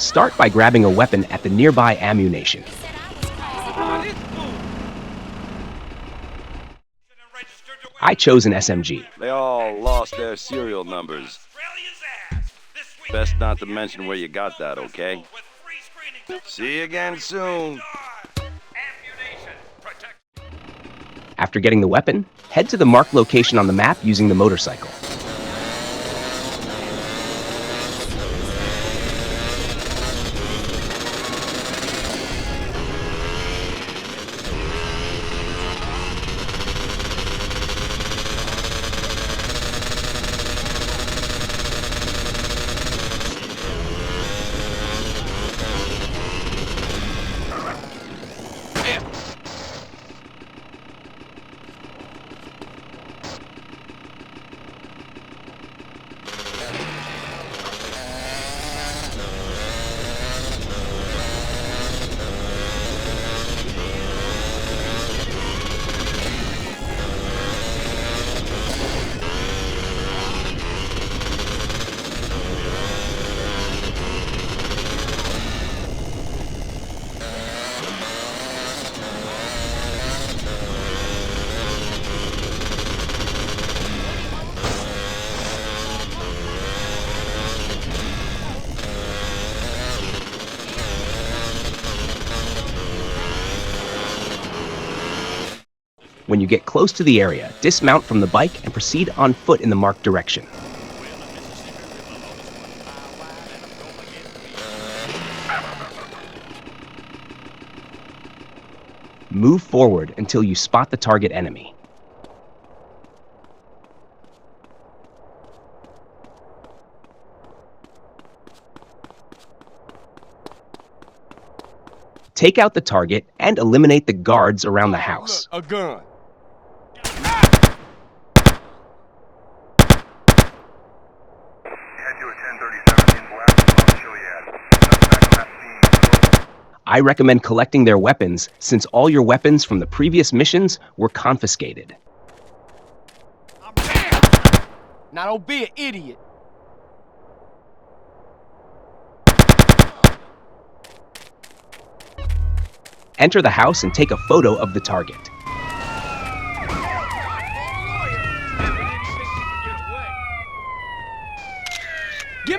Start by grabbing a weapon at the nearby ammunition. I chose an SMG. They all lost their serial numbers. Best not to mention where you got that, okay? See you again soon. After getting the weapon, head to the marked location on the map using the motorcycle. When you get close to the area, dismount from the bike and proceed on foot in the marked direction. Move forward until you spot the target enemy. Take out the target and eliminate the guards around the house. Look, a gun. I recommend collecting their weapons since all your weapons from the previous missions were confiscated. Now don't be an idiot. Enter the house and take a photo of the target.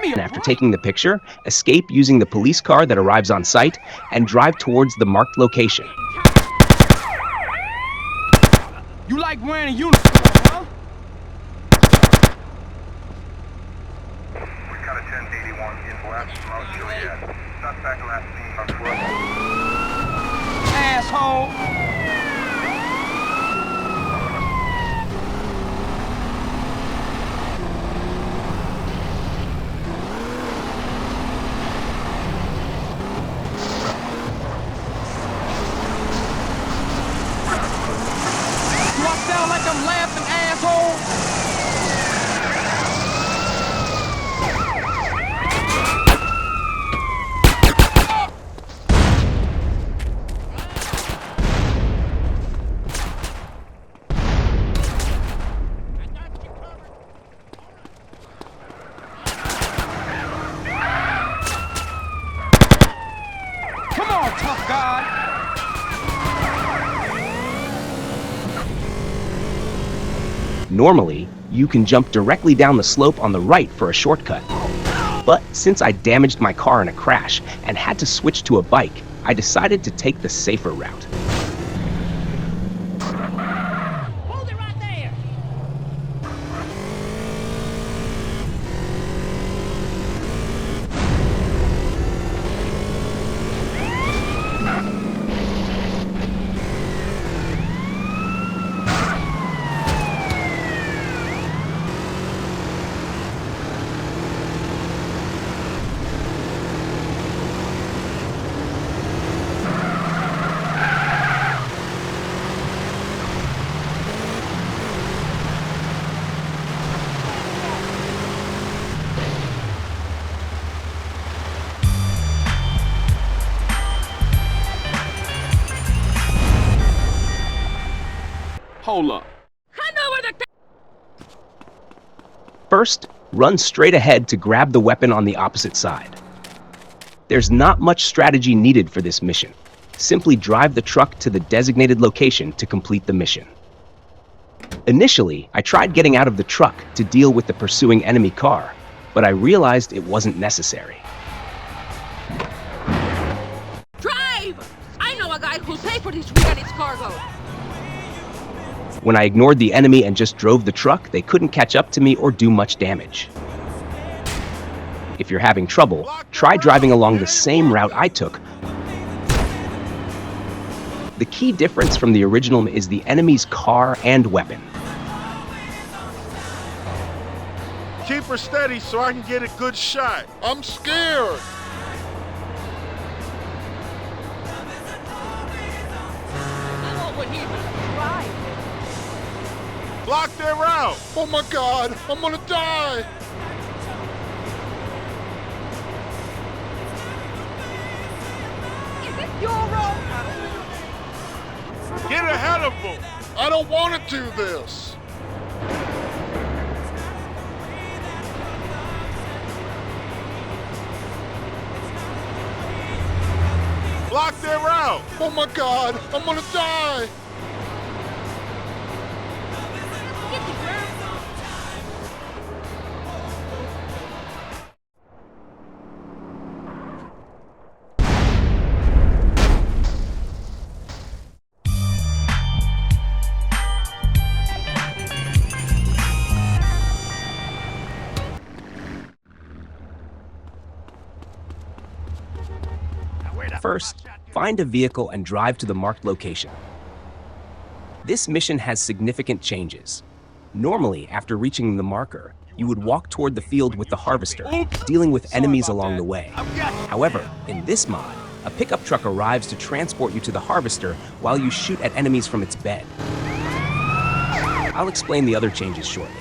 And after taking the picture, escape using the police car that arrives on site and drive towards the marked location. You like wearing a uniform, huh? We got a 1081 in Badlands from Mount Gilead. Suspect last seen on foot. Asshole. Sound like I'm laughing, asshole? Come on, tough guy. Normally, you can jump directly down the slope on the right for a shortcut. But since I damaged my car in a crash and had to switch to a bike, I decided to take the safer route. Hold it right there. Hold up. I know where the... First, run straight ahead to grab the weapon on the opposite side. There's not much strategy needed for this mission. Simply drive the truck to the designated location to complete the mission. Initially, I tried getting out of the truck to deal with the pursuing enemy car, but I realized it wasn't necessary. Drive! I know a guy who'll pay for this Vegneance cargo. When I ignored the enemy and just drove the truck, they couldn't catch up to me or do much damage. If you're having trouble, try driving along the same route I took. The key difference from the original is the enemy's car and weapon. Keep her steady so I can get a good shot. I'm scared. I know what he was. Right. Block their route. Oh my God, I'm gonna die. Is this your road? Get ahead of them. I don't want to do this. Block their route. Oh my God, I'm gonna die. Get the ground. First, find a vehicle and drive to the marked location. This mission has significant changes. Normally, after reaching the marker, you would walk toward the field with the harvester, dealing with enemies along the way. However, in this mod, a pickup truck arrives to transport you to the harvester while you shoot at enemies from its bed. I'll explain the other changes shortly.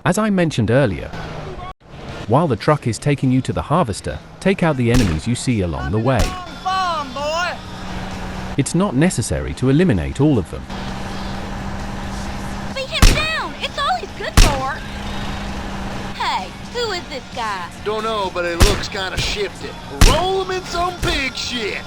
As I mentioned earlier, while the truck is taking you to the harvester, take out the enemies you see along the way. It's not necessary to eliminate all of them. Beat him down! It's all he's good for! Hey, who is this guy? Don't know, but it looks kind of shifted. Roll him in some pig shit.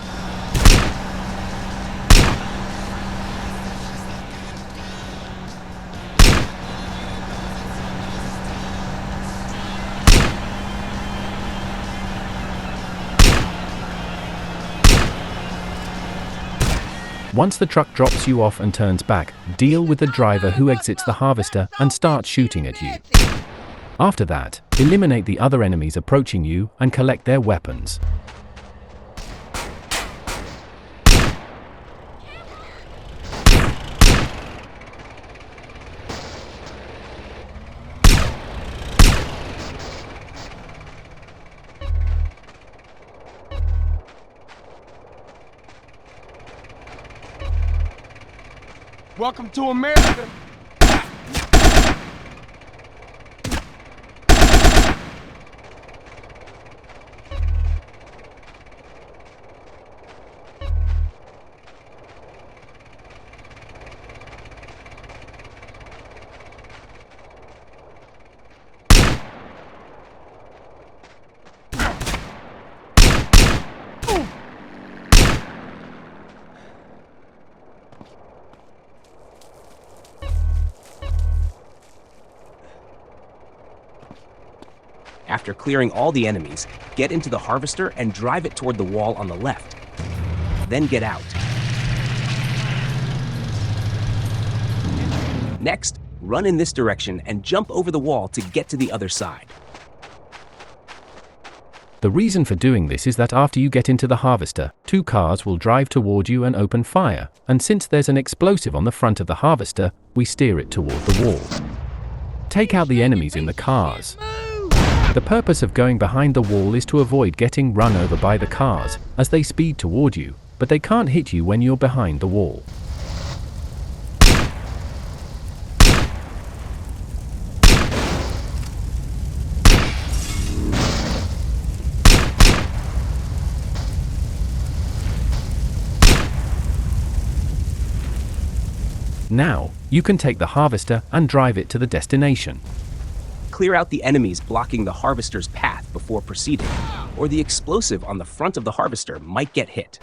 Once the truck drops you off and turns back, deal with the driver who exits the harvester and starts shooting at you. After that, eliminate the other enemies approaching you and collect their weapons. Welcome to America. After clearing all the enemies, get into the harvester and drive it toward the wall on the left. Then get out. Next, run in this direction and jump over the wall to get to the other side. The reason for doing this is that after you get into the harvester, 2 cars will drive toward you and open fire, and since there's an explosive on the front of the harvester, we steer it toward the wall. Take out the enemies in the cars. The purpose of going behind the wall is to avoid getting run over by the cars, as they speed toward you, but they can't hit you when you're behind the wall. Now, you can take the harvester and drive it to the destination. Clear out the enemies blocking the harvester's path before proceeding, or the explosive on the front of the harvester might get hit.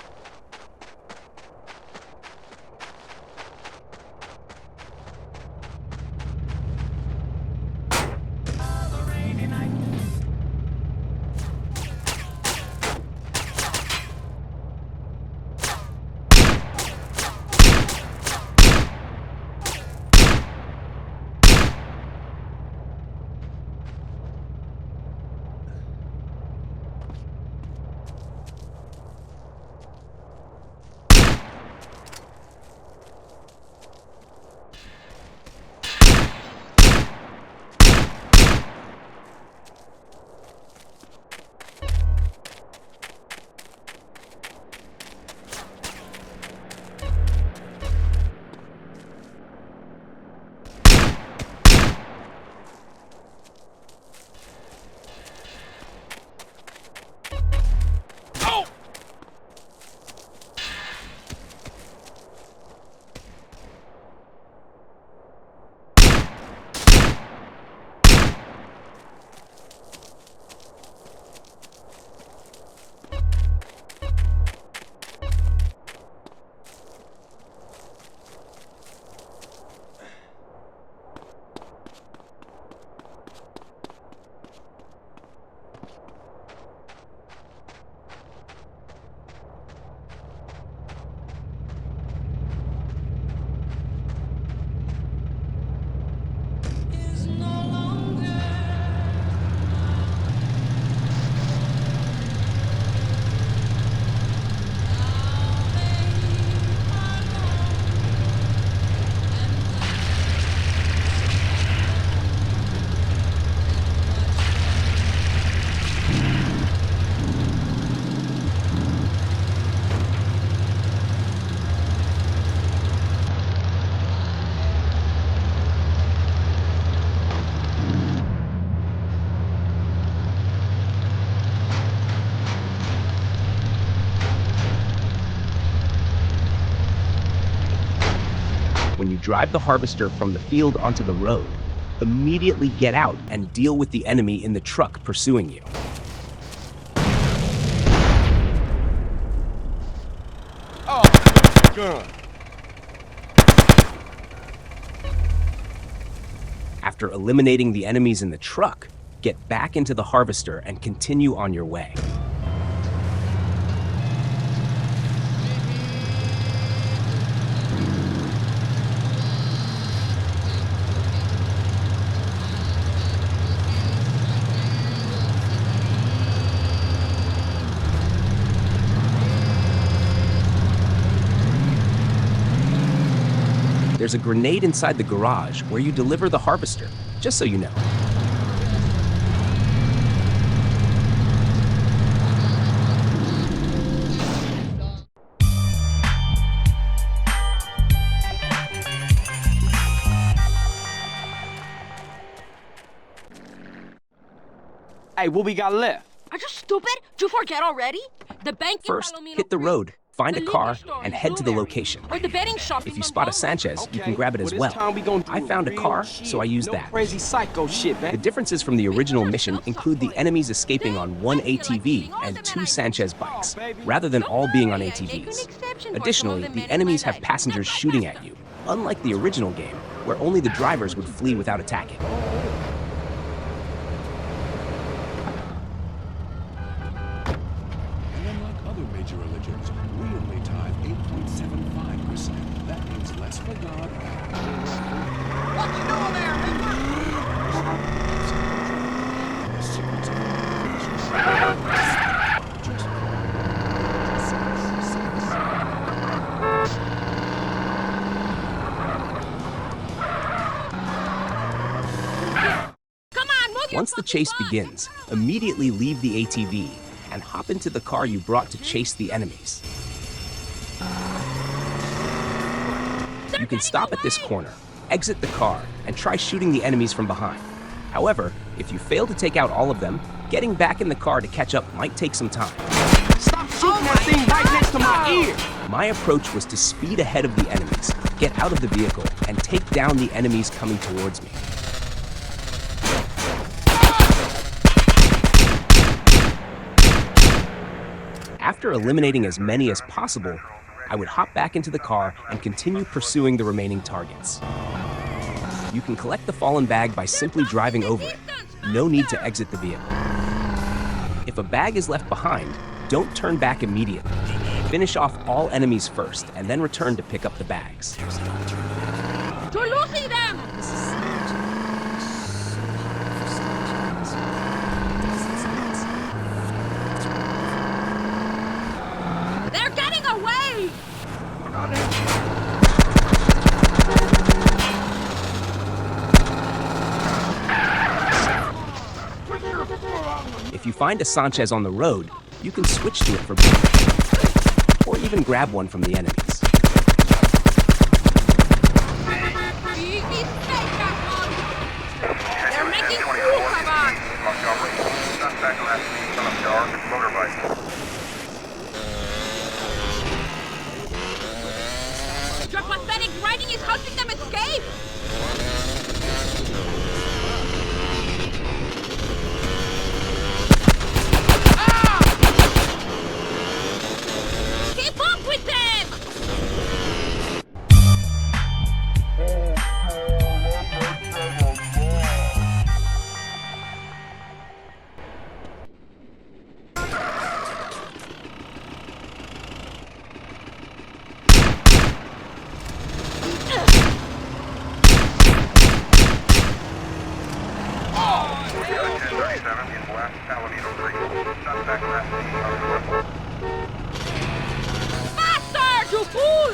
When you drive the harvester from the field onto the road, immediately get out and deal with the enemy in the truck pursuing you. Oh, gun. After eliminating the enemies in the truck, get back into the harvester and continue on your way. There's a grenade inside the garage where you deliver the harvester, just so you know. Hey, what we got left? Are you stupid? Did you forget already? The bank in First, Palomino hit the Creek, road, find the a car, liquor store and in head to the Blueberry, location. or the betting shop If in you spot a Montgomery. Sanchez, you can grab it as this well. time we gonna do I found a real car, shit. so I used No that. crazy psycho shit, man. The differences from the original mission include the enemies escaping on one ATV and 2 Sanchez bikes, rather than all being on ATVs. Additionally, the enemies have passengers shooting at you, unlike the original game, where only the drivers would flee without attacking. What you doing there, Once the chase begins, immediately leave the ATV and hop into the car you brought to chase the enemies. You can stop at this corner, exit the car, and try shooting the enemies from behind. However, if you fail to take out all of them, getting back in the car to catch up might take some time. Stop shooting that thing right next to my ear! My approach was to speed ahead of the enemies, get out of the vehicle, and take down the enemies coming towards me. After eliminating as many as possible, I would hop back into the car and continue pursuing the remaining targets. You can collect the fallen bag by simply driving over it. No need to exit the vehicle. If a bag is left behind, don't turn back immediately. Finish off all enemies first and then return to pick up the bags. You're losing them! They're getting away! If you find a Sanchez on the road, you can switch to it for backup, or even grab one from the enemies. They're making fools of us! Suspect last seen on a dark motorbike. Your pathetic riding is helping them escape! Keep up with them! Faster, you fool!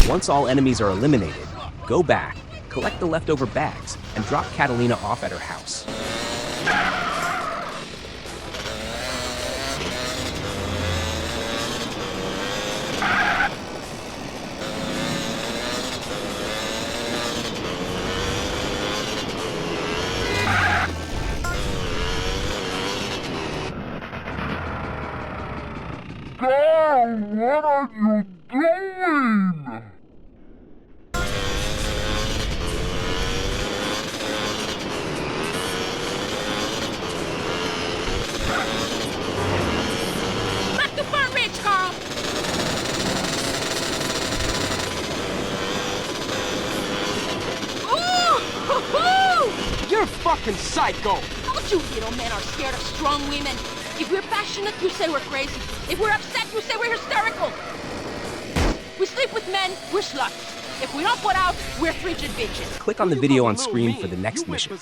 Once all enemies are eliminated, go back, collect the leftover bags, and drop Catalina off at her house. What are you doing? Back to Fern Ridge, Carl! Ooh! Hoo-hoo! You're fucking psycho! Don't you little men are scared of strong women. If we're passionate, you say we're crazy. If we're upset, you say we're hysterical. We sleep with men, we're sluts. If we don't put out, we're frigid bitches. Click on the video on screen for the next mission.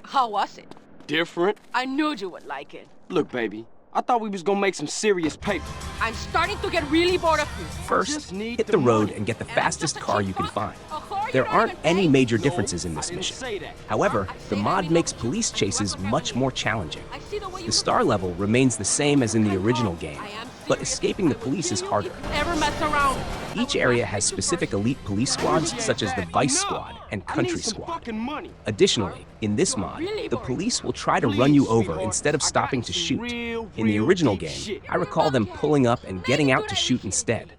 How was it? Different? I knew you would like it. Look, baby, I thought we was gonna make some serious paper. I'm starting to get really bored of you. First, hit the road and get the fastest car you can find. There aren't any major differences in this mission. However, the mod makes police chases much more challenging. The star level remains the same as in the original game, but escaping the police is harder. Ever mess around? Each area has specific elite police squads such as the Vice Squad and Country Squad. Additionally, in this mod, the police will try to run you over instead of stopping to shoot. In the original game, I recall them pulling up and getting out to shoot instead.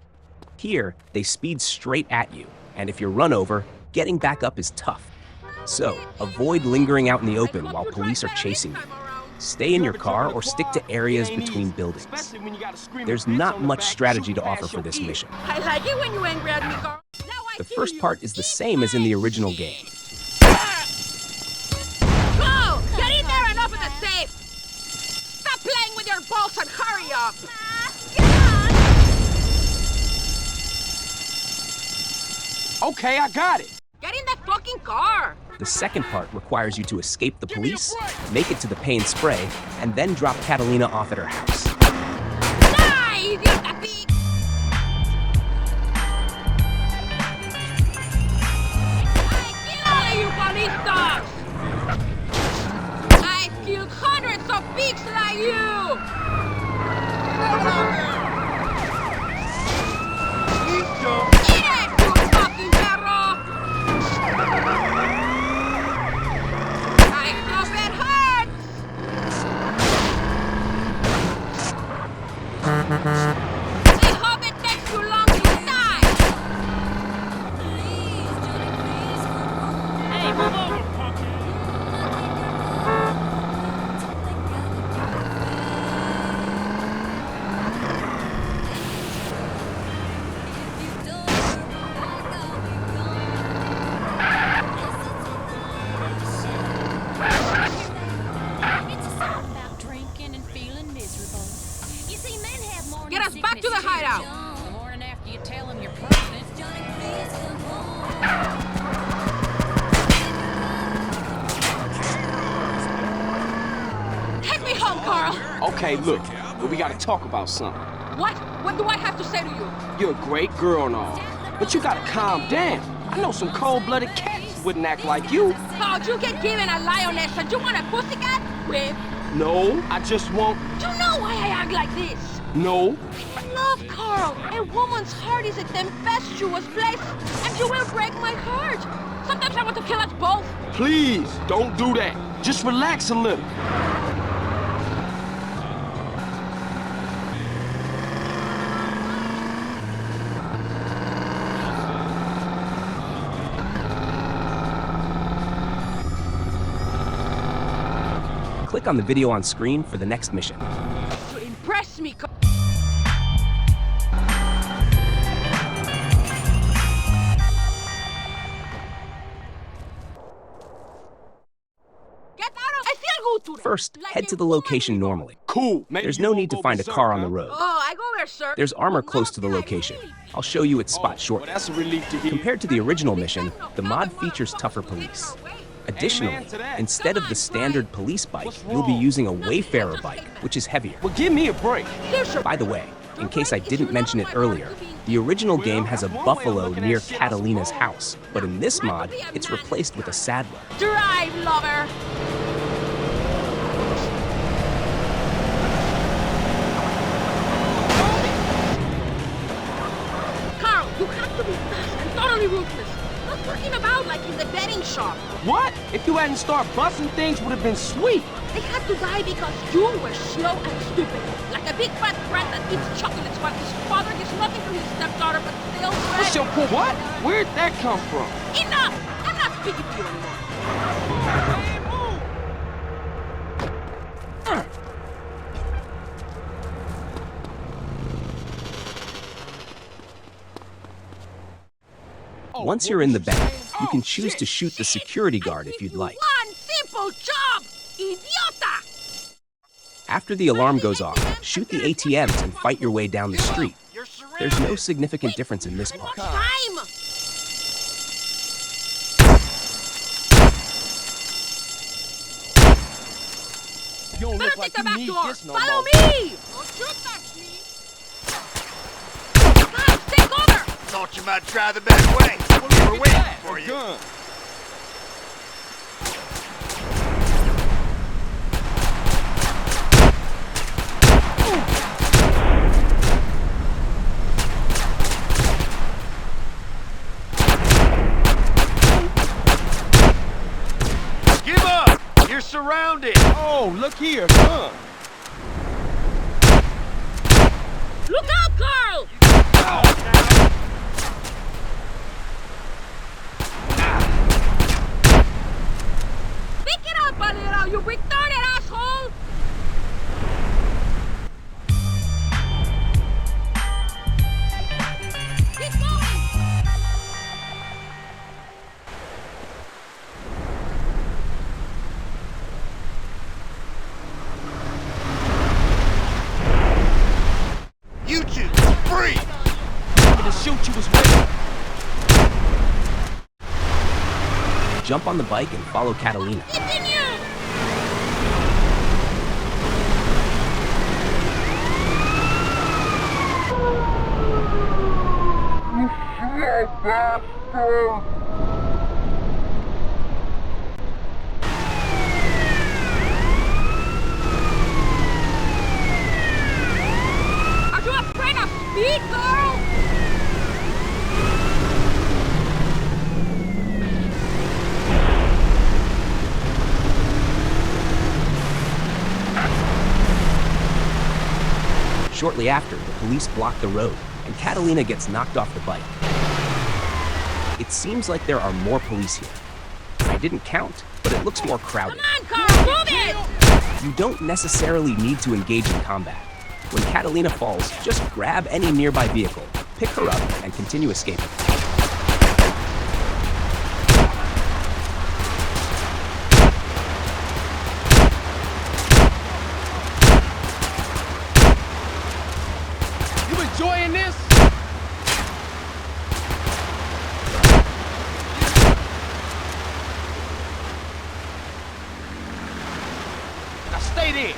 Here, they speed straight at you, and if you're run over, getting back up is tough. So, avoid lingering out in the open while police are chasing you. Stay in your car or stick to areas between buildings. There's not much strategy to offer for this mission. I like it when you angry at me, Carl. The first part is the same as in the original game. Go! Get in there and open the safe! Stop playing with your balls and hurry up! Okay, I got it. Get in that fucking car! The second part requires you to escape the police, make it to the pay and spray, and then drop Catalina off at her house. Die, idiota pig! Kill all of you police dogs! I've killed hundreds of pigs like you! Eat it, you fucking perro! I hope it hurts! I hope it takes too long to die! Hey, move over, punk! Get us back to the hideout! The morning after you tell him your person. Take me home, Carl! Okay, look, but we gotta talk about something. What? What do I have to say to you? You're a great girl and all, but you gotta calm down. I know some cold-blooded cats wouldn't act like you. Oh, you get given a lioness and you want a pussycat? Whip. No, I just won't. You know why I act like this? No. Love, Carl. A woman's heart is a tempestuous place, and you will break my heart. Sometimes I want to kill us both. Please, don't do that. Just relax a little. Click on the video on screen for the next mission. To impress me, Carl. First, head to the location normally. Cool. There's no need to find a car on the road. Oh, I go there, sir. There's armor close to the location. I'll show you its spot shortly. That's a relief to hear. Compared to the original mission, the mod features tougher police. Additionally, instead of the standard police bike, you'll be using a Wayfarer bike, which is heavier. Well, give me a break. By the way, in case I didn't mention it earlier, the original game has a buffalo near Catalina's house, but in this mod, it's replaced with a saddler. Drive, lover! Carl, you have to be fast and totally ruthless. Not fucking about like in the betting shop. What? If you hadn't started busting things, would have been sweet. They had to die because you were slow and stupid. Like a big fat brat that eats chocolates while his father gives nothing to his stepdaughter but still bread. What's your point? What? Where'd that come from? Enough! I'm not speaking to you anymore. Once you're in the bank, you can choose to shoot the security guard if you'd like. One simple job, idiota! After the alarm goes off, shoot the ATMs and fight your way down the street. There's no significant difference in this part. Time! You don't Better look like take the you back need door. this no Follow more. me! Don't you touch me! Miles, take over! Thought you might try the back way. We're waiting for you. Gun. Give up! You're surrounded! Oh, look here, gun. Look out, Carl! Pick it up, Valero, you retarded asshole! thought you was waiting. Jump on the bike and follow Catalina. Continue! Are you afraid of speed, girl? Shortly after, the police block the road, and Catalina gets knocked off the bike. It seems like there are more police here. I didn't count, but it looks more crowded. Come on, Carl, move it! You don't necessarily need to engage in combat. When Catalina falls, just grab any nearby vehicle, pick her up, and continue escaping. You enjoying this? Now stay there.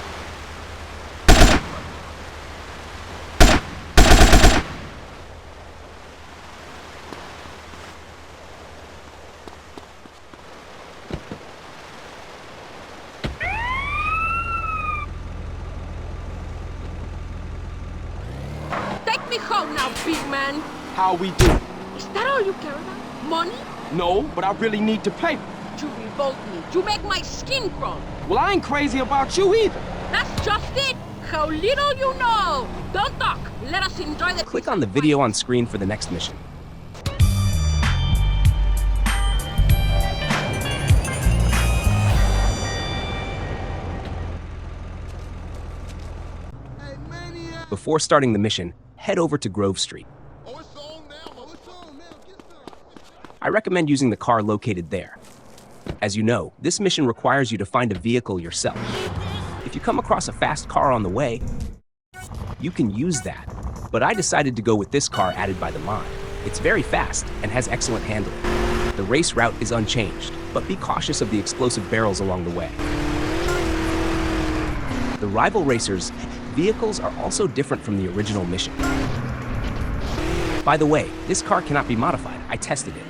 Take me home now, big man. How we do? Is that all you care about? Money? No, but I really need the paper. You revolt me. You make my skin crawl. Well, I ain't crazy about you either. That's just it. How little you know. Don't talk. Let us enjoy the... Click on the video on screen for the next mission. Before starting the mission, head over to Grove Street. I recommend using the car located there. As you know, this mission requires you to find a vehicle yourself. If you come across a fast car on the way, you can use that. But I decided to go with this car added by the mod. It's very fast and has excellent handling. The race route is unchanged, but be cautious of the explosive barrels along the way. The rival racers' vehicles are also different from the original mission. By the way, this car cannot be modified. I tested it.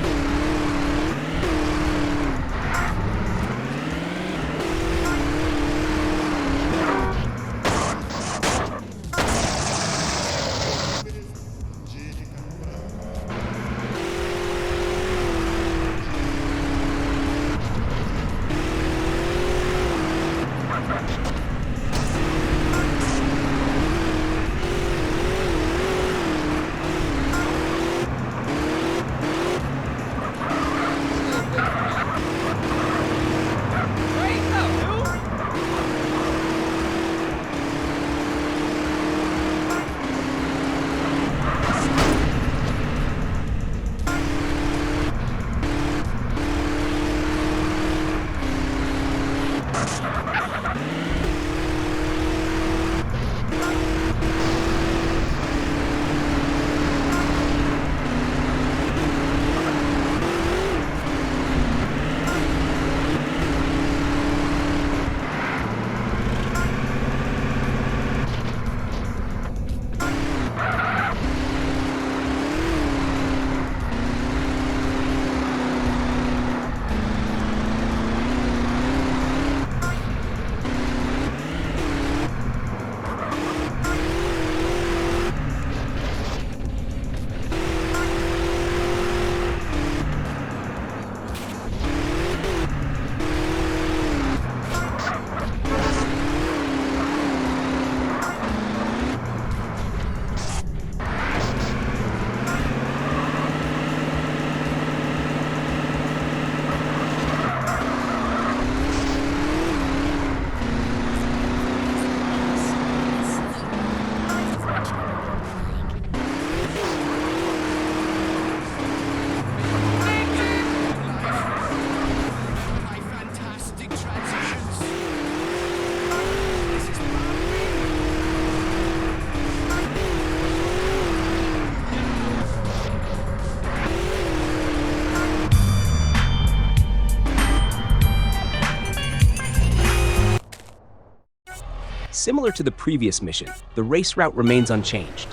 Similar to the previous mission, the race route remains unchanged.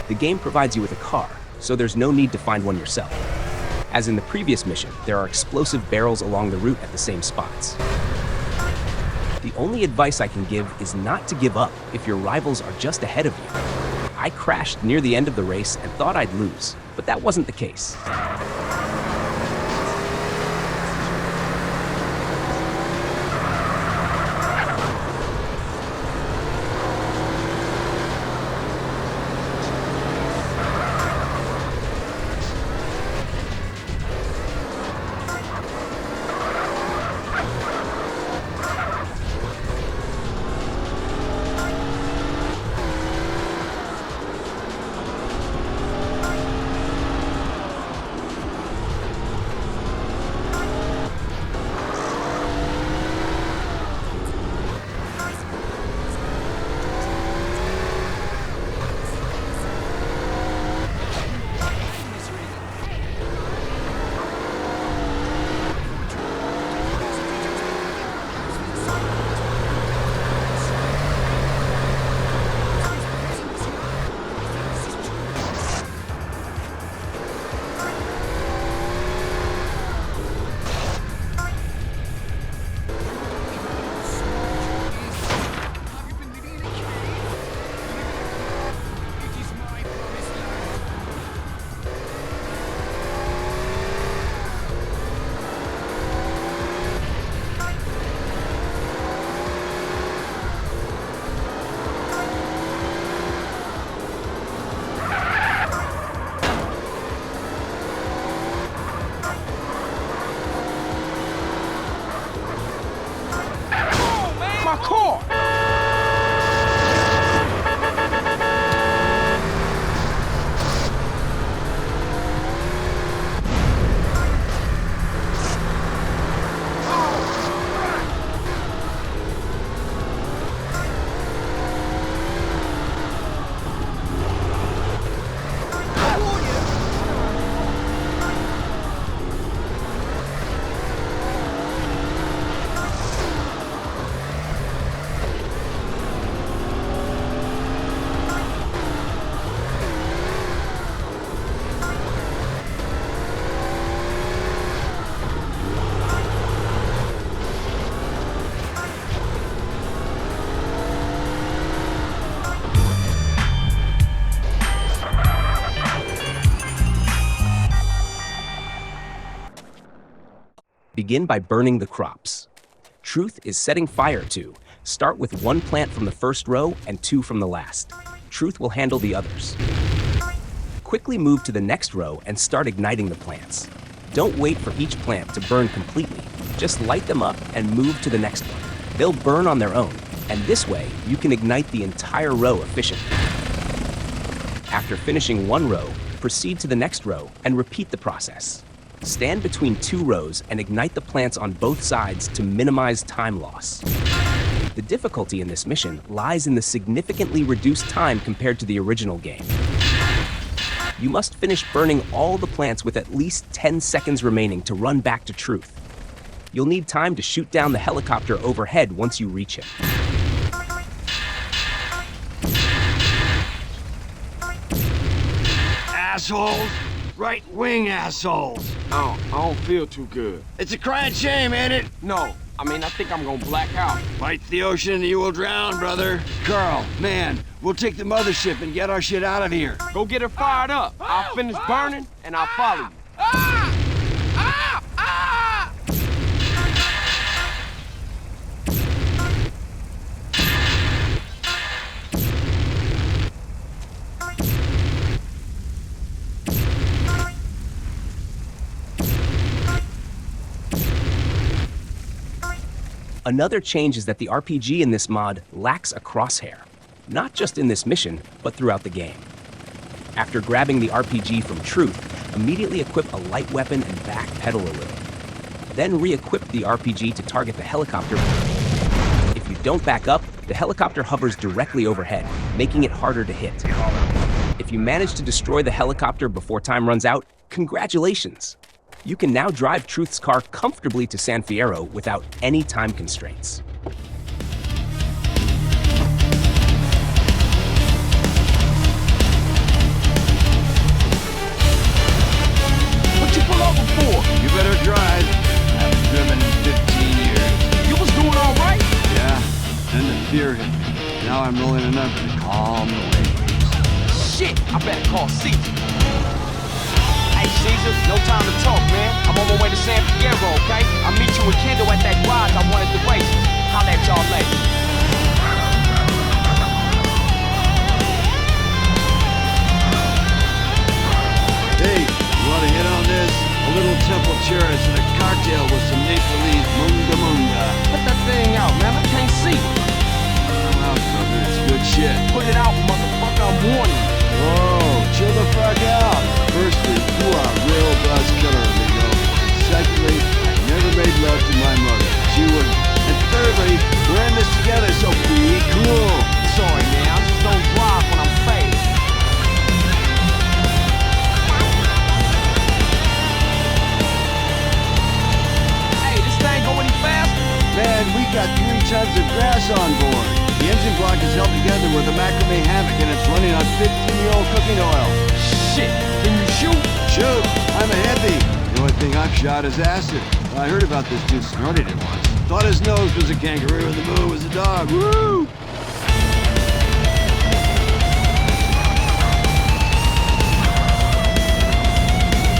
The game provides you with a car, so there's no need to find one yourself. As in the previous mission, there are explosive barrels along the route at the same spots. The only advice I can give is not to give up if your rivals are just ahead of you. I crashed near the end of the race and thought I'd lose, but that wasn't the case. Begin by burning the crops. Truth is setting fire to. Start with 1 plant from the first row and 2 from the last. Truth will handle the others. Quickly move to the next row and start igniting the plants. Don't wait for each plant to burn completely. Just light them up and move to the next one. They'll burn on their own, and this way you can ignite the entire row efficiently. After finishing 1 row, proceed to the next row and repeat the process. Stand between 2 rows and ignite the plants on both sides to minimize time loss. The difficulty in this mission lies in the significantly reduced time compared to the original game. You must finish burning all the plants with at least 10 seconds remaining to run back to Truth. You'll need time to shoot down the helicopter overhead once you reach him. Assholes! Right-wing assholes! I don't feel too good. It's a crying shame, ain't it? No, I think I'm gonna black out. Fight the ocean and you will drown, brother. Carl, man, we'll take the mothership and get our shit out of here. Go get her fired up. I'll finish burning and I'll follow you. Another change is that the RPG in this mod lacks a crosshair, not just in this mission, but throughout the game. After grabbing the RPG from Truth, immediately equip a light weapon and backpedal a little. Then re-equip the RPG to target the helicopter. If you don't back up, the helicopter hovers directly overhead, making it harder to hit. If you manage to destroy the helicopter before time runs out, congratulations! You can now drive Truth's car comfortably to San Fierro without any time constraints. fear hit me. Now I'm rolling a number to calm the waves. Shit, I better call Caesar. Hey, Caesar, no time to talk, man. I'm on my way to San Fierro, okay? I'll meet you with Kendall at that garage I wanted to race. Holla at y'all later. Hey, you want to hit on this? A little temple cherries and a cocktail with some Nepalese munga munga. Put that thing out, man. I can't see. I'm out, brother. It's good shit. Put it out, motherfucker. I'm warning you. Whoa, chill the fuck out. Firstly, you are a real buzz killer, amigo. Secondly, I never made love to my mother. She wouldn't. And thirdly, we're in this together, so be cool. Sorry, man. I just don't drive when I'm faded. Hey, this thing go any faster? Man, we got 3 tons of grass on board. The engine block is held together with a macrame hammock, and it's running on 15-year-old cooking oil. Shit, can you shoot? Shoot! I'm a heavy. The only thing I've shot is acid. I heard about this dude snorted it once. Thought his nose was a kangaroo and the moon was a dog. Woo!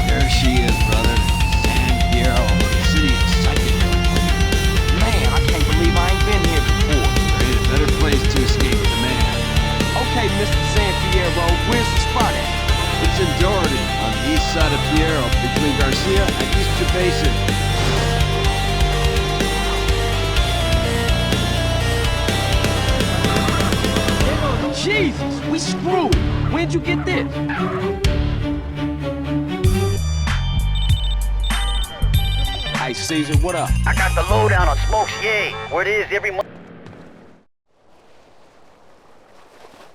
There she is, brother. San Fierro, city of psychic. Man, I can't believe I ain't been here before. There ain't a better place to escape the man. Okay, Mr. San Fierro, where's the spot at? It's in Doherty, on the east side of Fierro, between Garcia and East Basin. Jesus, we screwed. When'd you get this? Hey, Caesar, what up? I got the lowdown on Smokes Yay, where it is every month.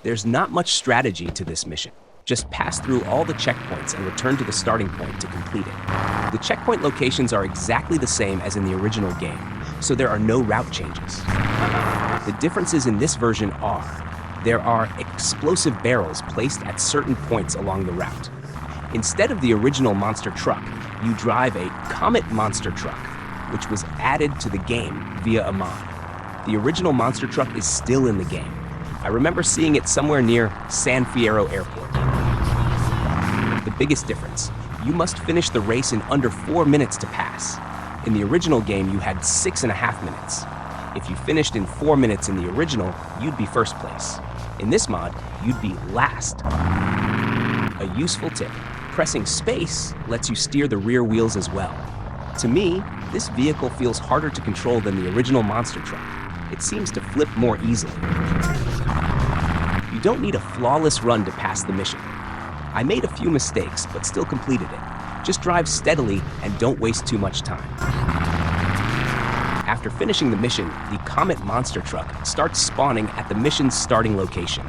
There's not much strategy to this mission. Just pass through all the checkpoints and return to the starting point to complete it. The checkpoint locations are exactly the same as in the original game, so there are no route changes. The differences in this version are, there are explosive barrels placed at certain points along the route. Instead of the original monster truck, you drive a Comet monster truck, which was added to the game via a mod. The original monster truck is still in the game. I remember seeing it somewhere near San Fierro Airport. The biggest difference, you must finish the race in under 4 minutes to pass. In the original game, you had 6.5 minutes. If you finished in 4 minutes in the original, you'd be first place. In this mod, you'd be last. A useful tip, pressing space lets you steer the rear wheels as well. To me, this vehicle feels harder to control than the original monster truck. It seems to flip more easily. You don't need a flawless run to pass the mission. I made a few mistakes, but still completed it. Just drive steadily and don't waste too much time. After finishing the mission, the Comet monster truck starts spawning at the mission's starting location.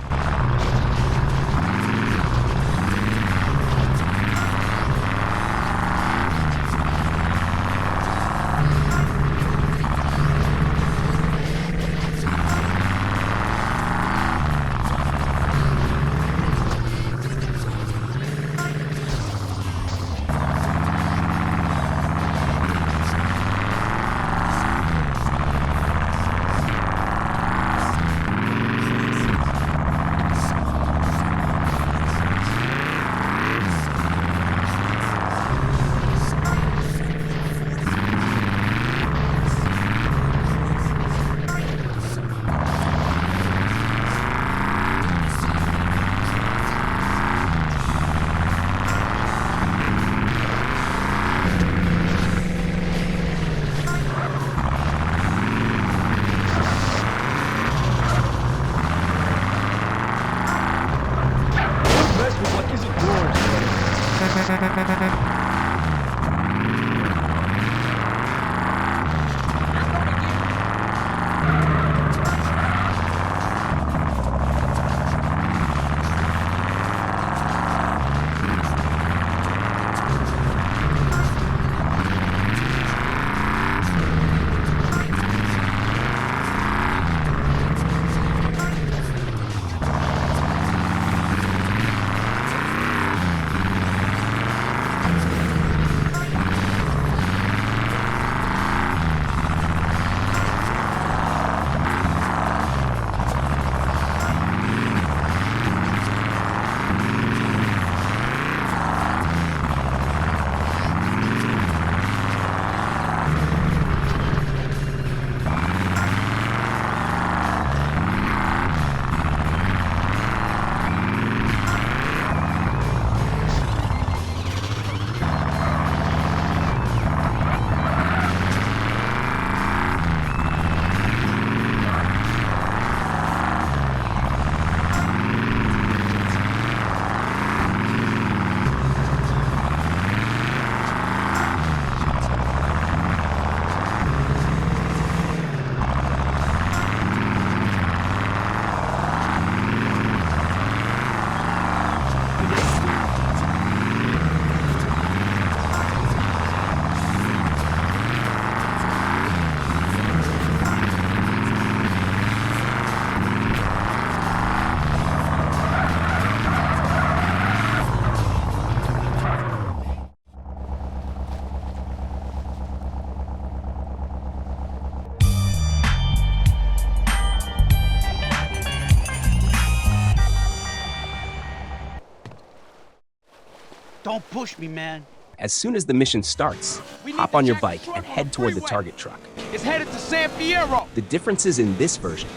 Don't push me, man. As soon as the mission starts, hop on your bike and head toward the target truck. It's headed to San Fierro. The differences in this version: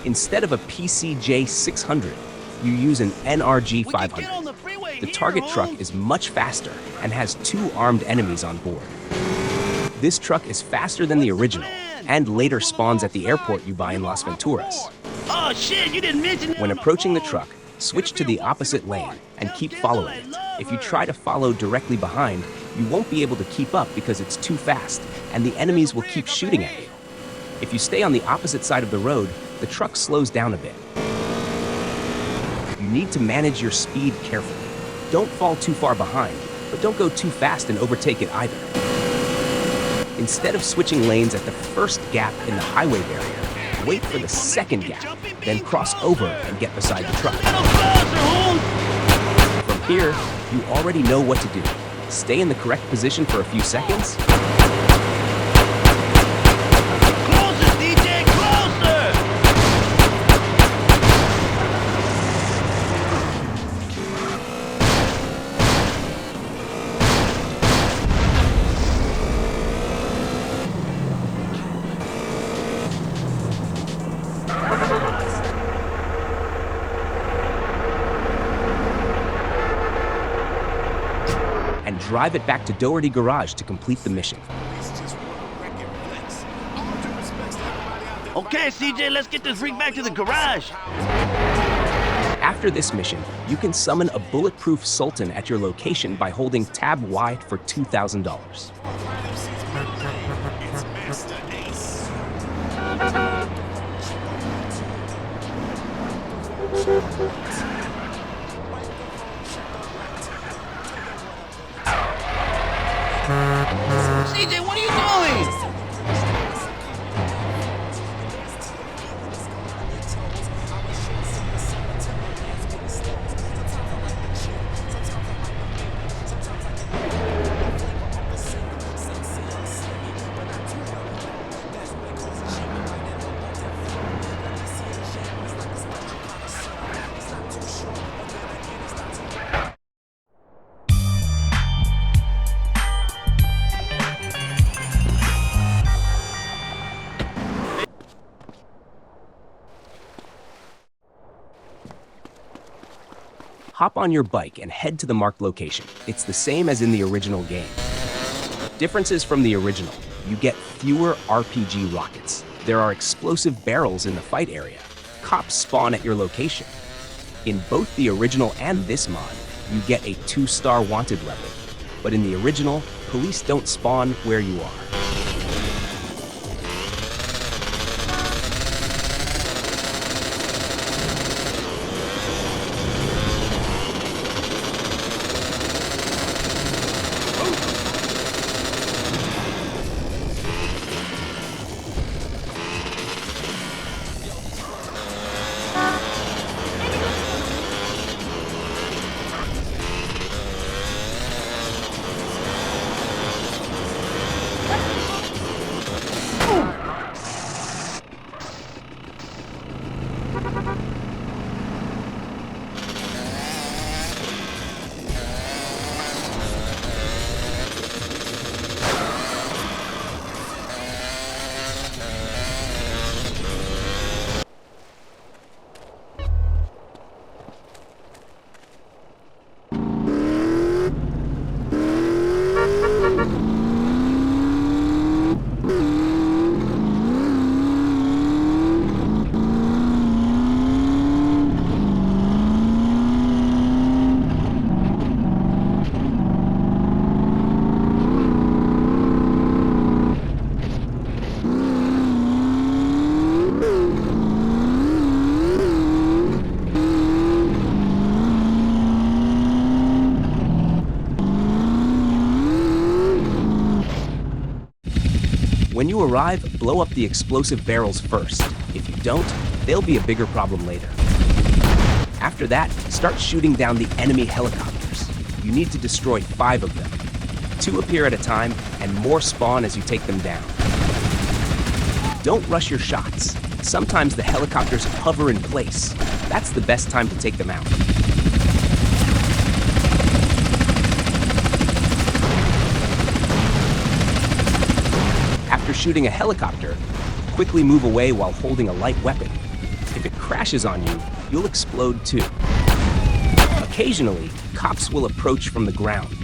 instead of a PCJ 600, you use an NRG 500. The target truck is much faster and has 2 armed enemies on board. This truck is faster than the original and later spawns at the airport you buy in Las Venturas. Oh shit, you didn't mention that. When approaching the truck, switch to the opposite lane and keep following it. If you try to follow directly behind, you won't be able to keep up because it's too fast and the enemies will keep shooting at you. If you stay on the opposite side of the road, the truck slows down a bit. You need to manage your speed carefully. Don't fall too far behind, but don't go too fast and overtake it either. Instead of switching lanes at the first gap in the highway barrier, wait for the second gap, then cross over and get beside the truck. From here, you already know what to do. Stay in the correct position for a few seconds. Closer, DJ, closer! And drive it back to Doherty Garage to complete the mission. Okay, CJ, let's get this rig back to the garage. After this mission, you can summon a bulletproof Sultan at your location by holding Tab Y for $2,000. CJ, what are you doing? Hop on your bike and head to the marked location. It's the same as in the original game. Differences from the original: you get fewer RPG rockets. There are explosive barrels in the fight area. Cops spawn at your location. In both the original and this mod, you get a 2-star wanted level. But in the original, police don't spawn where you are. When you arrive, blow up the explosive barrels first. If you don't, they'll be a bigger problem later. After that, start shooting down the enemy helicopters. You need to destroy 5 of them. 2 appear at a time, and more spawn as you take them down. Don't rush your shots. Sometimes the helicopters hover in place. That's the best time to take them out. shooting a helicopter, quickly move away while holding a light weapon. If it crashes on you, you'll explode too. Occasionally, cops will approach from the ground.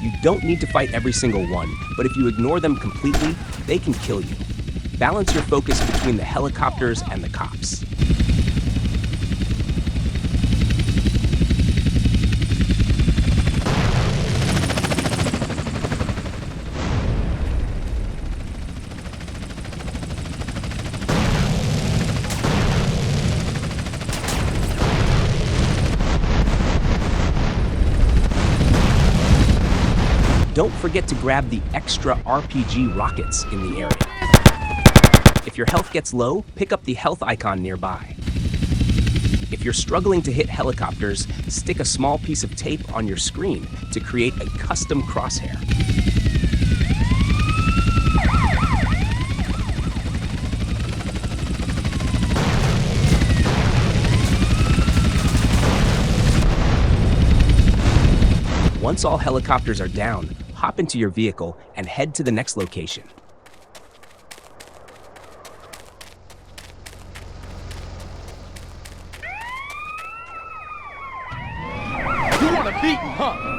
You don't need to fight every single one, but if you ignore them completely, they can kill you. Balance your focus between the helicopters and the cops. Don't forget to grab the extra RPG rockets in the area. If your health gets low, pick up the health icon nearby. If you're struggling to hit helicopters, stick a small piece of tape on your screen to create a custom crosshair. Once all helicopters are down, hop into your vehicle and head to the next location. You want a beating, huh?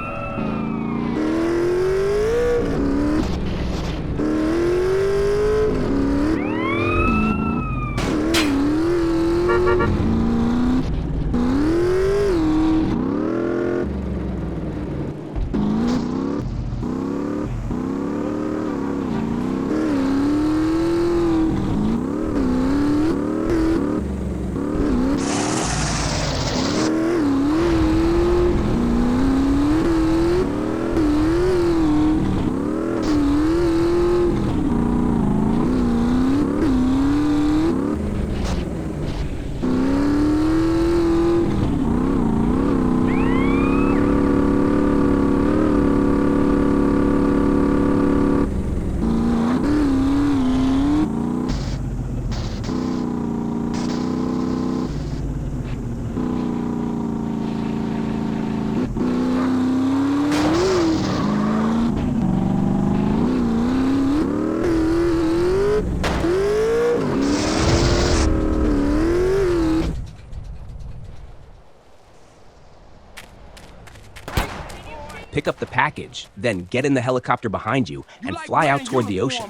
Pick up the package, then get in the helicopter behind you and fly out toward the ocean.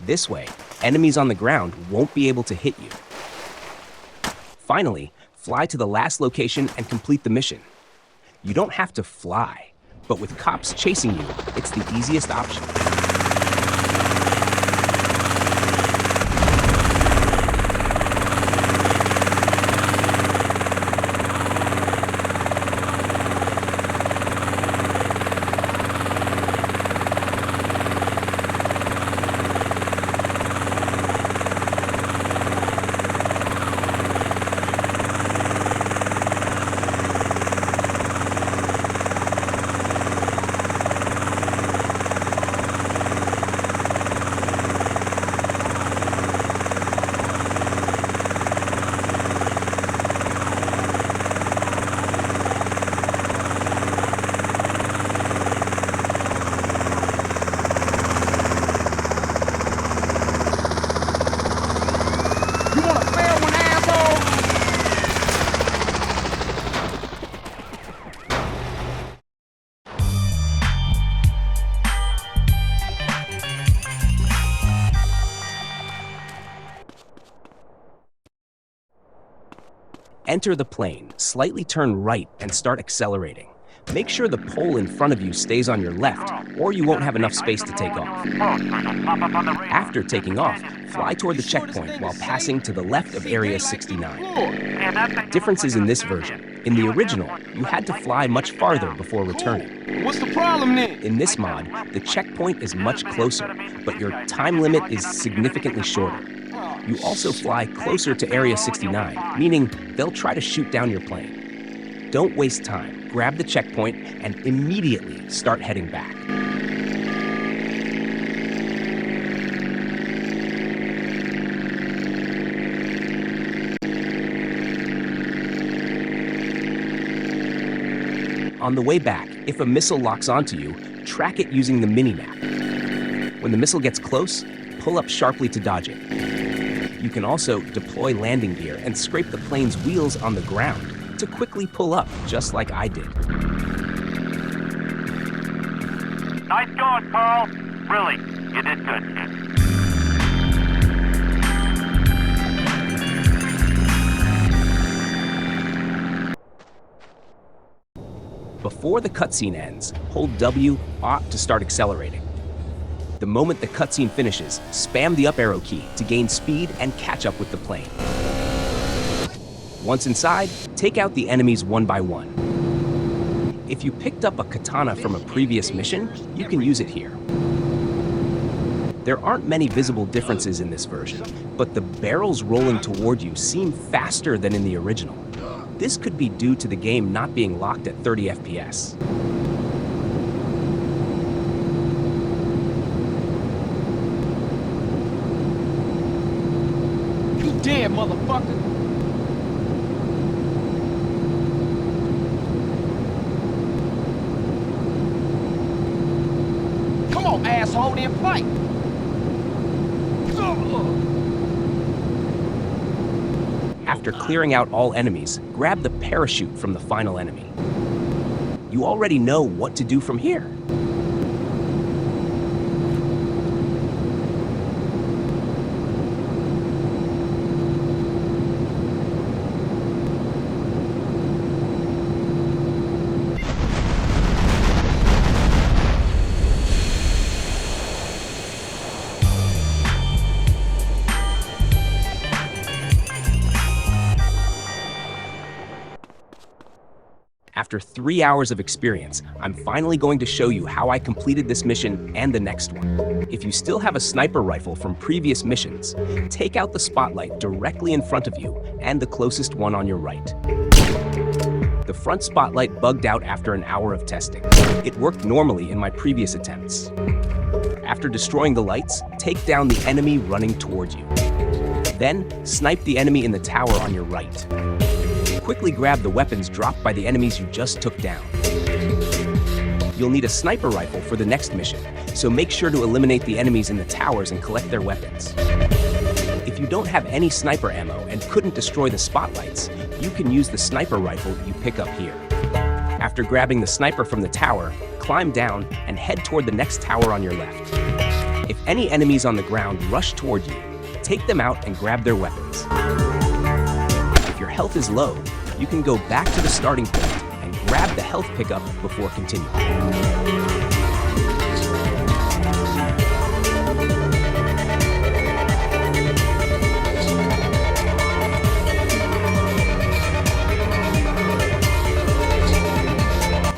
This way, enemies on the ground won't be able to hit you. Finally, fly to the last location and complete the mission. You don't have to fly, but with cops chasing you, it's the easiest option. Enter the plane, slightly turn right and start accelerating. Make sure the pole in front of you stays on your left, or you won't have enough space to take off. After taking off, fly toward the checkpoint while passing to the left of Area 69. Differences in this version. In the original, you had to fly much farther before returning. What's the problem then? In this mod, the checkpoint is much closer, but your time limit is significantly shorter. You also fly closer to Area 69, meaning they'll try to shoot down your plane. Don't waste time. Grab the checkpoint and immediately start heading back. On the way back, if a missile locks onto you, track it using the mini-map. When the missile gets close, pull up sharply to dodge it. You can also deploy landing gear and scrape the plane's wheels on the ground to quickly pull up, just like I did. Nice going, Carl. Really, you did good, kid. Before the cutscene ends, hold W to start accelerating. The moment the cutscene finishes, spam the up arrow key to gain speed and catch up with the plane. Once inside, take out the enemies one by one. If you picked up a katana from a previous mission, you can use it here. There aren't many visible differences in this version, but the barrels rolling toward you seem faster than in the original. This could be due to the game not being locked at 30 FPS. You dead, motherfucker! Come on, asshole, then fight! After clearing out all enemies, grab the parachute from the final enemy. You already know what to do from here. After 3 hours of experience, I'm finally going to show you how I completed this mission and the next one. If you still have a sniper rifle from previous missions, take out the spotlight directly in front of you and the closest one on your right. The front spotlight bugged out after an hour of testing. It worked normally in my previous attempts. After destroying the lights, take down the enemy running toward you. Then, snipe the enemy in the tower on your right. Quickly grab the weapons dropped by the enemies you just took down. You'll need a sniper rifle for the next mission, so make sure to eliminate the enemies in the towers and collect their weapons. If you don't have any sniper ammo and couldn't destroy the spotlights, you can use the sniper rifle you pick up here. After grabbing the sniper from the tower, climb down and head toward the next tower on your left. If any enemies on the ground rush toward you, take them out and grab their weapons. If your health is low, you can go back to the starting point and grab the health pickup before continuing.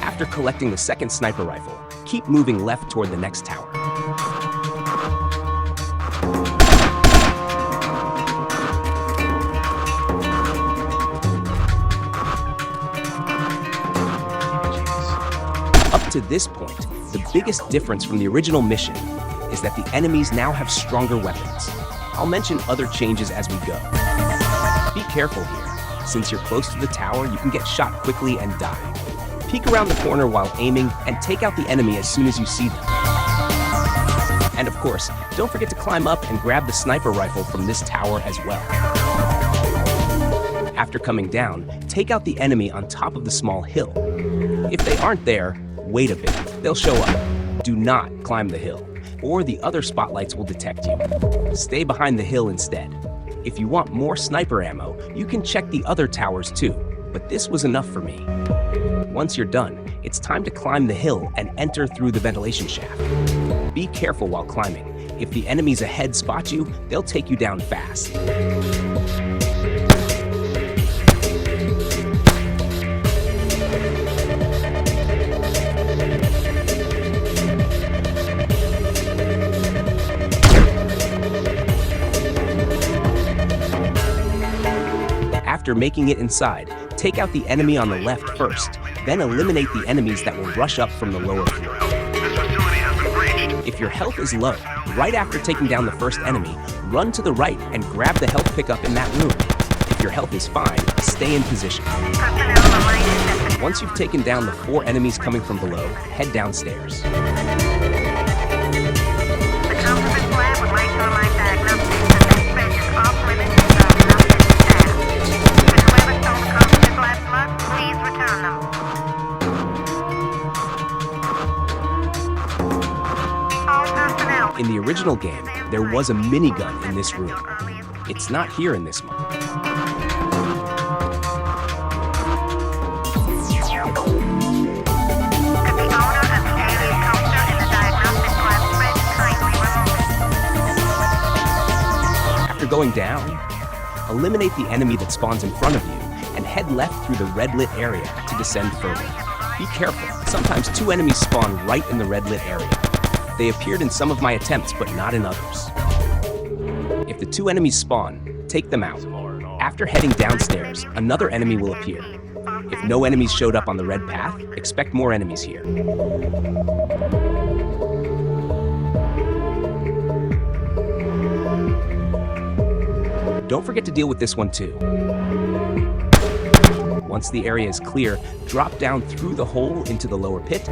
After collecting the second sniper rifle, keep moving left toward the next tower. To this point, the biggest difference from the original mission is that the enemies now have stronger weapons. I'll mention other changes as we go. Be careful here. Since you're close to the tower, you can get shot quickly and die. Peek around the corner while aiming and take out the enemy as soon as you see them. And of course, don't forget to climb up and grab the sniper rifle from this tower as well. After coming down, take out the enemy on top of the small hill. If they aren't there, wait a bit, they'll show up. Do not climb the hill, or the other spotlights will detect you. Stay behind the hill instead. If you want more sniper ammo, you can check the other towers too, but this was enough for me. Once you're done, it's time to climb the hill and enter through the ventilation shaft. Be careful while climbing. If the enemies ahead spot you, they'll take you down fast. After making it inside, take out the enemy on the left first, then eliminate the enemies that will rush up from the lower floor. If your health is low, right after taking down the first enemy, run to the right and grab the health pickup in that room. If your health is fine, stay in position. Once you've taken down the 4 enemies coming from below, head downstairs. The Counterfeit Lab would like to remind diagnostics that this bridge is off limits to diagnostic staff. Should whoever stole the Counterfeit Lab slugs, please return them. All personnel. In the original game, there was a minigun in this room. It's not here in this one. After going down, eliminate the enemy that spawns in front of you and head left through the red lit area to descend further. Be careful, sometimes 2 enemies spawn right in the red lit area. They appeared in some of my attempts, but not in others. If the 2 enemies spawn, take them out. After heading downstairs, another enemy will appear. If no enemies showed up on the red path, expect more enemies here. Don't forget to deal with this one too. Once the area is clear, drop down through the hole into the lower pit.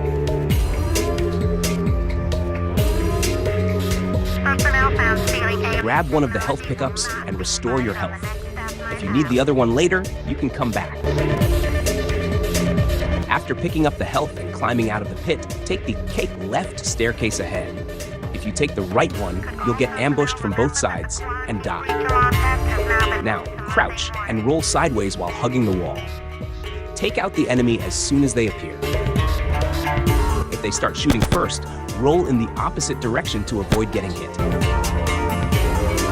Grab one of the health pickups and restore your health. If you need the other one later, you can come back. After picking up the health and climbing out of the pit, take the cake left staircase ahead. If you take the right one, you'll get ambushed from both sides and die. Now, crouch and roll sideways while hugging the wall. Take out the enemy as soon as they appear. If they start shooting first, roll in the opposite direction to avoid getting hit.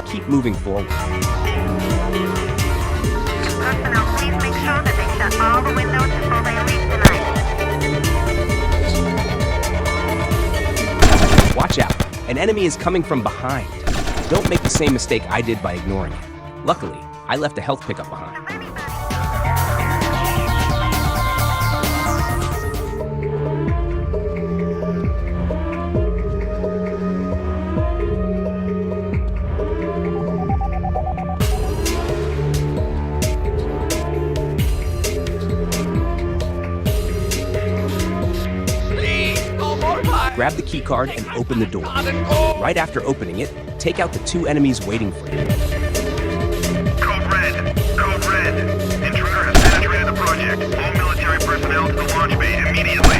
Keep moving forward. Personnel, please make sure that they shut all the windows before they leave tonight. Watch out, an enemy is coming from behind. Don't make the same mistake I did by ignoring it. Luckily, I left a health pickup behind. Grab the keycard and open the door. Right after opening it, take out the 2 enemies waiting for you. Code Red. Code Red. Intruder has penetrated the project. All military personnel to the launch bay immediately.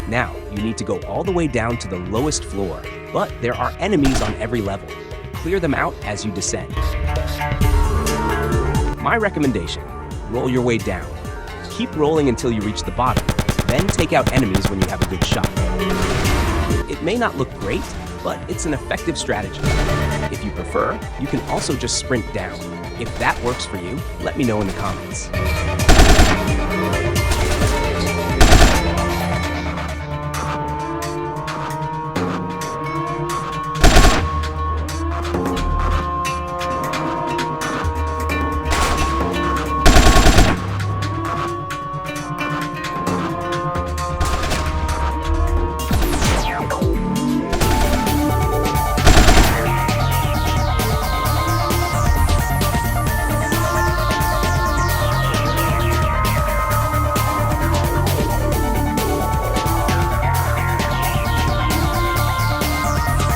Now, you need to go all the way down to the lowest floor, but there are enemies on every level. Clear them out as you descend. My recommendation, roll your way down. Keep rolling until you reach the bottom, then take out enemies when you have a good shot. It may not look great, but it's an effective strategy. If you prefer, you can also just sprint down. If that works for you, let me know in the comments.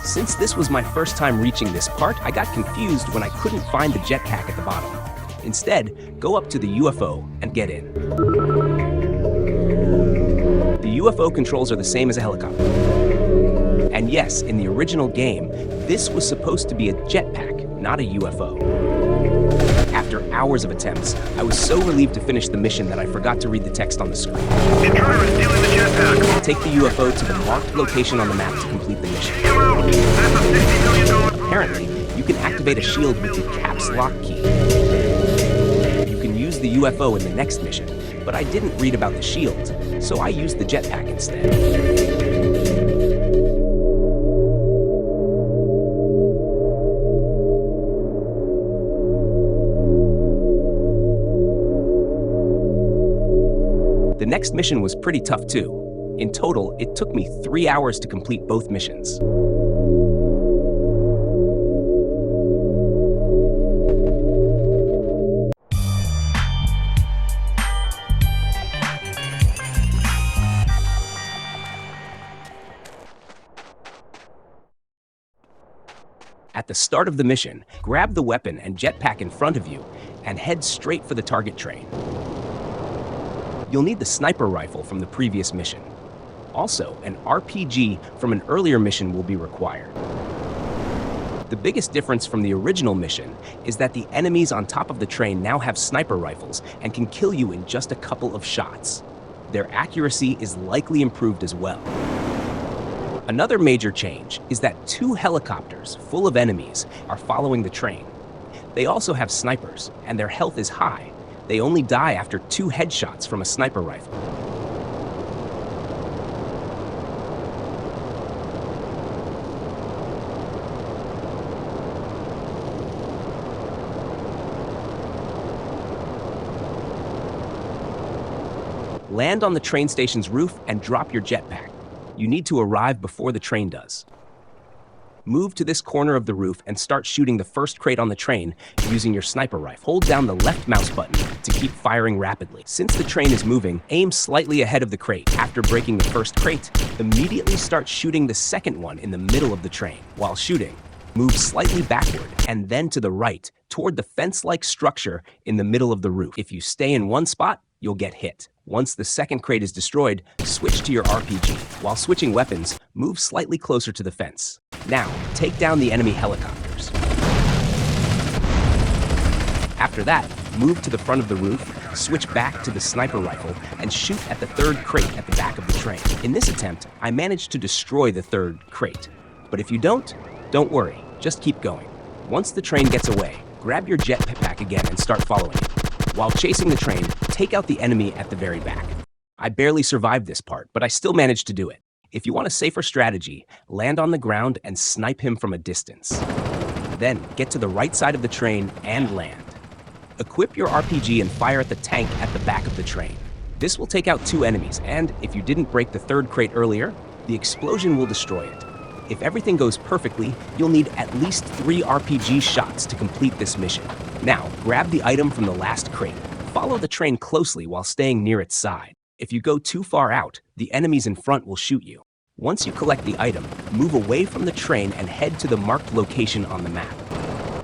Since this was my first time reaching this part, I got confused when I couldn't find the jetpack at the bottom. Instead, go up to the UFO and get in. The UFO controls are the same as a helicopter. And yes, in the original game, this was supposed to be a jetpack, not a UFO. After hours of attempts, I was so relieved to finish the mission that I forgot to read the text on the screen. Intruder is stealing the jetpack. Take the UFO to the marked location on the map to complete the mission. You're out. That's a $60 million. Apparently, you can activate a shield with the caps lock key. You can use the UFO in the next mission, but I didn't read about the shield, so I used the jetpack instead. The next mission was pretty tough too. In total, it took me 3 hours to complete both missions. the start of the mission, grab the weapon and jetpack in front of you and head straight for the target train. You'll need the sniper rifle from the previous mission. Also, an RPG from an earlier mission will be required. The biggest difference from the original mission is that the enemies on top of the train now have sniper rifles and can kill you in just a couple of shots. Their accuracy is likely improved as well. Another major change is that 2 helicopters full of enemies are following the train. They also have snipers, and their health is high. They only die after 2 headshots from a sniper rifle. Land on the train station's roof and drop your jetpack. You need to arrive before the train does. Move to this corner of the roof and start shooting the first crate on the train using your sniper rifle. Hold down the left mouse button to keep firing rapidly. Since the train is moving, aim slightly ahead of the crate. After breaking the first crate, immediately start shooting the second one in the middle of the train. While shooting, move slightly backward and then to the right toward the fence-like structure in the middle of the roof. If you stay in one spot, you'll get hit. Once the second crate is destroyed, switch to your RPG. While switching weapons, move slightly closer to the fence. Now, take down the enemy helicopters. After that, move to the front of the roof, switch back to the sniper rifle, and shoot at the third crate at the back of the train. In this attempt, I managed to destroy the third crate. But if you don't worry, just keep going. Once the train gets away, grab your jetpack again and start following it. While chasing the train, take out the enemy at the very back. I barely survived this part, but I still managed to do it. If you want a safer strategy, land on the ground and snipe him from a distance. Then, get to the right side of the train and land. Equip your RPG and fire at the tank at the back of the train. This will take out 2 enemies, and if you didn't break the third crate earlier, the explosion will destroy it. If everything goes perfectly, you'll need at least 3 RPG shots to complete this mission. Now, grab the item from the last crate. Follow the train closely while staying near its side. If you go too far out, the enemies in front will shoot you. Once you collect the item, move away from the train and head to the marked location on the map.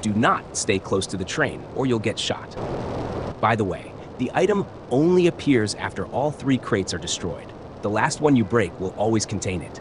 Do not stay close to the train, or you'll get shot. By the way, the item only appears after all 3 crates are destroyed. The last one you break will always contain it.